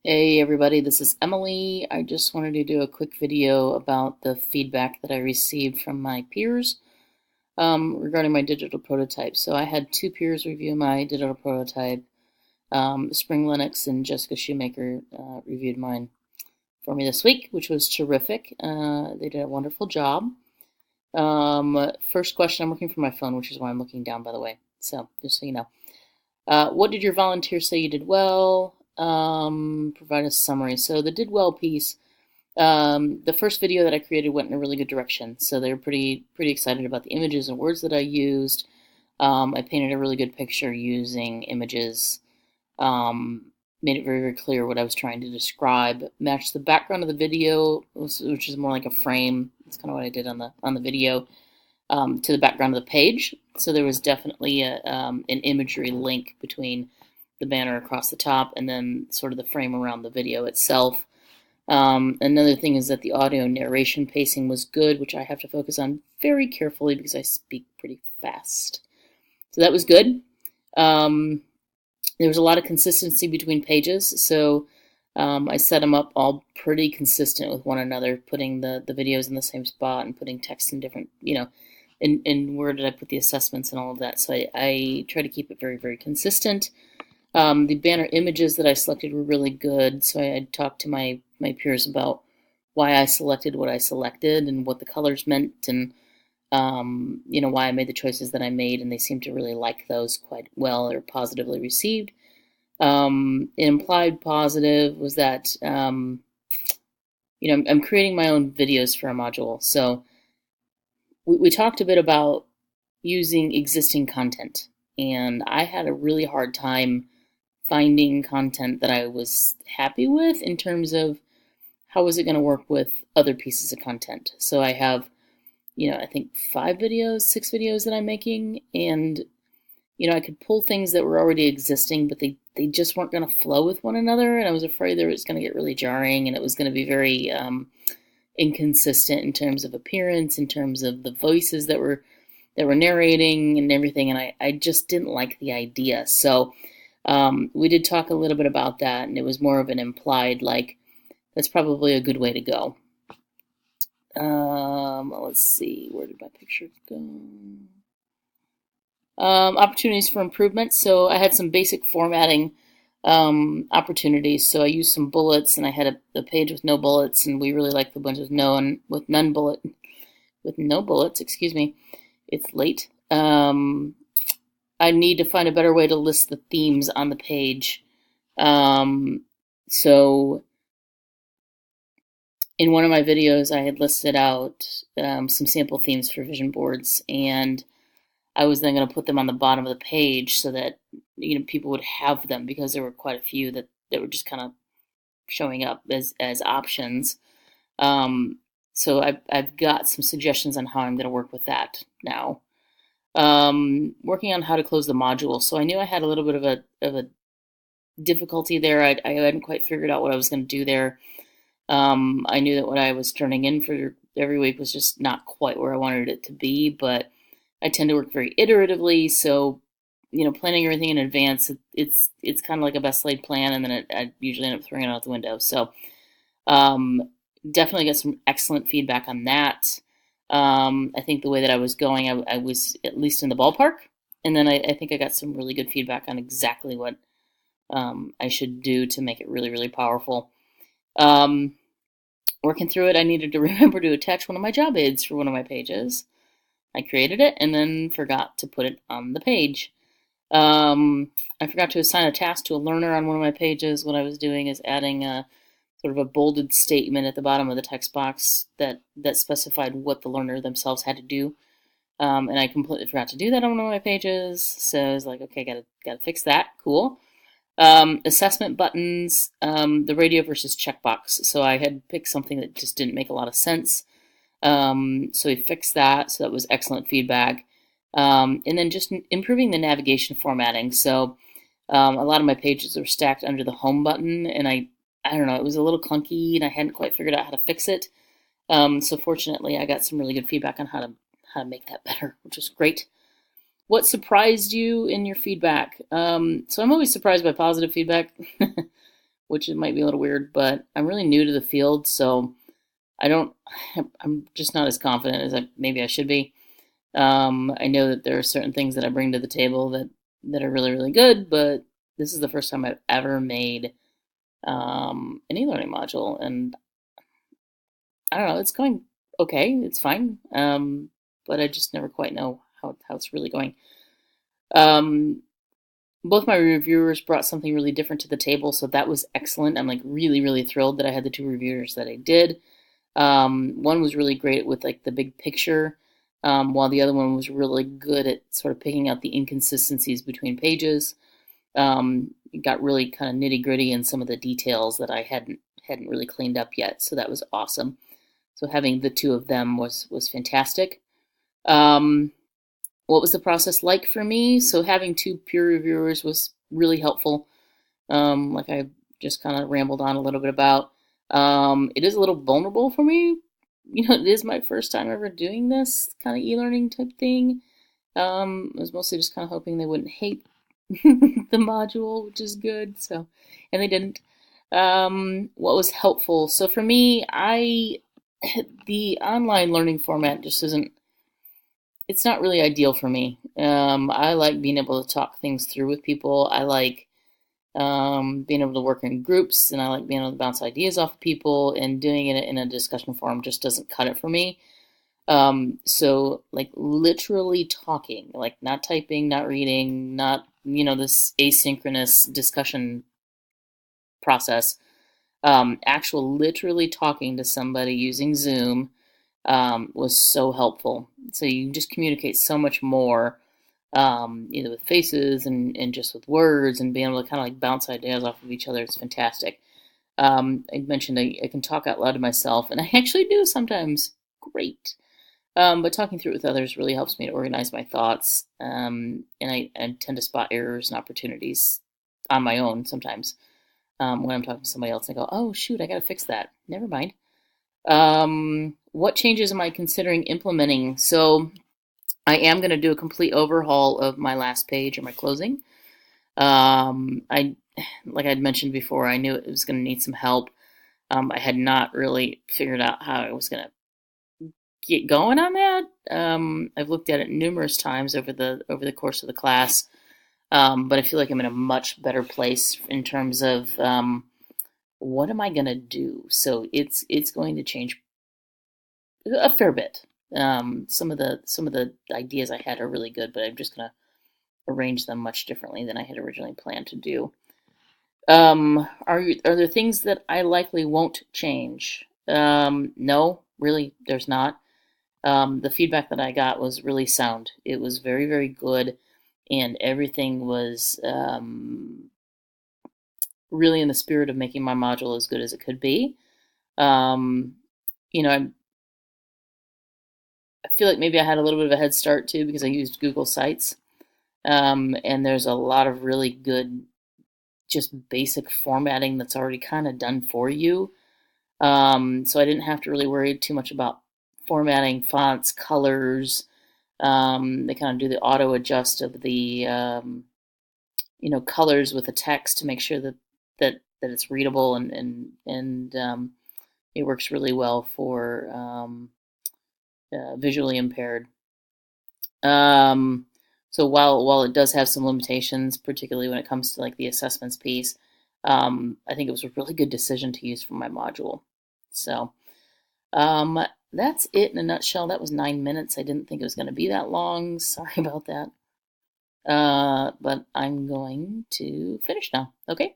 Hey everybody, this is Emily. I just wanted to do a quick video about the feedback that I received from my peers regarding my digital prototype. So I had two peers review my digital prototype. Spring Linux and Jessica Shoemaker reviewed mine for me this week, which was terrific. They did a wonderful job. First question, I'm looking for my phone, which is why I'm looking down, by the way. So just so you know. What did your volunteers say you did well? Provide a summary. So the did well piece, the first video that I created went in a really good direction. So they were pretty excited about the images and words that I used. I painted a really good picture using images. Made it very clear what I was trying to describe. Matched the background of the video, which is more like a frame. That's kind of what I did on the video. To the background of the page. So there was definitely an imagery link between the banner across the top and then sort of the frame around the video itself. Another thing is that the audio narration pacing was good, which I have to focus on very carefully because I speak pretty fast. So that was good. There was a lot of consistency between pages, so I set them up all pretty consistent with one another, putting the videos in the same spot and putting text in different, and where did I put the assessments and all of that. So I try to keep it very consistent. The banner images that I selected were really good, so I talked to my peers about why I selected what I selected and what the colors meant, and why I made the choices that I made, and they seemed to really like those quite well or positively received. An implied positive was that I'm creating my own videos for a module, so we talked a bit about using existing content, and I had a really hard time finding content that I was happy with in terms of how was it going to work with other pieces of content. So I have, I think 6 videos that I'm making, and I could pull things that were already existing, but they just weren't going to flow with one another, and I was afraid that it was going to get really jarring, and it was going to be very inconsistent in terms of appearance, in terms of the voices that were narrating and everything, and I just didn't like the idea. So we did talk a little bit about that, and it was more of an implied, like, that's probably a good way to go. Let's see, where did my picture go? Opportunities for improvement. So I had some basic formatting opportunities. So I used some bullets, and I had a page with no bullets, and we really liked the ones with no bullets. Excuse me. It's late. I need to find a better way to list the themes on the page. So in one of my videos, I had listed out some sample themes for vision boards, and I was then going to put them on the bottom of the page so that people would have them, because there were quite a few that were just kind of showing up as options. So I've got some suggestions on how I'm going to work with that now. Working on how to close the module. So I knew I had a little bit of a difficulty there. I hadn't quite figured out what I was going to do there. I knew that what I was turning in for every week was just not quite where I wanted it to be, but I tend to work very iteratively, so planning everything in advance, it's kind of like a best laid plan, and then I usually end up throwing it out the window. So definitely got some excellent feedback on that. I think the way that I was going, I was at least in the ballpark, and then I think I got some really good feedback on exactly what I should do to make it really powerful. Working through it, I needed to remember to attach one of my job aids for one of my pages. I created it and then forgot to put it on the page. I forgot to assign a task to a learner on one of my pages. What I was doing is adding a sort of a bolded statement at the bottom of the text box that specified what the learner themselves had to do. And I completely forgot to do that on one of my pages. So I was like, okay, gotta fix that. Cool. Assessment buttons, the radio versus checkbox. So I had picked something that just didn't make a lot of sense. So we fixed that. So that was excellent feedback. And then just improving the navigation formatting. So a lot of my pages were stacked under the home button, and I don't know, it was a little clunky, and I hadn't quite figured out how to fix it. So fortunately, I got some really good feedback on how to make that better, which was great. What surprised you in your feedback? So I'm always surprised by positive feedback. which it might be a little weird, but I'm really new to the field, so I don't, I'm just not as confident as maybe I should be. I know that there are certain things that I bring to the table that are really, really good, but this is the first time I've ever made an e-learning module, and I don't know, it's going okay, it's fine, but I just never quite know how it's really going. Um, Both my reviewers brought something really different to the table, so that was excellent. I'm like really, really thrilled that I had the two reviewers that I did. One was really great with like the big picture, while the other one was really good at sort of picking out the inconsistencies between pages. It got really kind of nitty gritty in some of the details that I hadn't really cleaned up yet, so that was awesome. So having the two of them was fantastic. Um, what was the process like for me? So having two peer reviewers was really helpful. Like I just kind of rambled on a little bit about. It is a little vulnerable for me. You know, it is my first time ever doing this kind of e-learning type thing. I was mostly just kind of hoping they wouldn't hate the module, which is good. So, and they didn't. What was helpful? So for me, the online learning format just isn't. It's not really ideal for me. I like being able to talk things through with people. I like being able to work in groups, and I like being able to bounce ideas off of people. And doing it in a discussion forum just doesn't cut it for me. So like literally talking, like not typing, not reading, not, this asynchronous discussion process. Actual literally talking to somebody using Zoom was so helpful. So you can just communicate so much more, either with faces and just with words, and being able to kind of like bounce ideas off of each other. It's fantastic. I mentioned I can talk out loud to myself, and I actually do sometimes. Great. But talking through it with others really helps me to organize my thoughts, and I tend to spot errors and opportunities on my own sometimes, when I'm talking to somebody else. I go, oh, shoot, I got to fix that. Never mind. What changes am I considering implementing? So I am going to do a complete overhaul of my last page or my closing. I, like I'd mentioned before, I knew it was going to need some help. I had not really figured out how I was going to get going on that. I've looked at it numerous times over the course of the class, but I feel like I'm in a much better place in terms of what am I going to do. So it's going to change a fair bit. Some of the ideas I had are really good, but I'm just going to arrange them much differently than I had originally planned to do. Are there things that I likely won't change? No, really, there's not. The feedback that I got was really sound. It was very, very good, and everything was really in the spirit of making my module as good as it could be. Um, I feel like maybe I had a little bit of a head start too because I used Google Sites, and there's a lot of really good, just basic formatting that's already kind of done for you. So I didn't have to really worry too much about formatting, fonts, colors. They kind of do the auto adjust of the colors with the text to make sure that it's readable, and it works really well for visually impaired. Um, so while it does have some limitations, particularly when it comes to like the assessments piece, I think it was a really good decision to use for my module. So um, that's it in a nutshell. That was 9 minutes. I didn't think it was going to be that long. Sorry about that. But I'm going to finish now. Okay.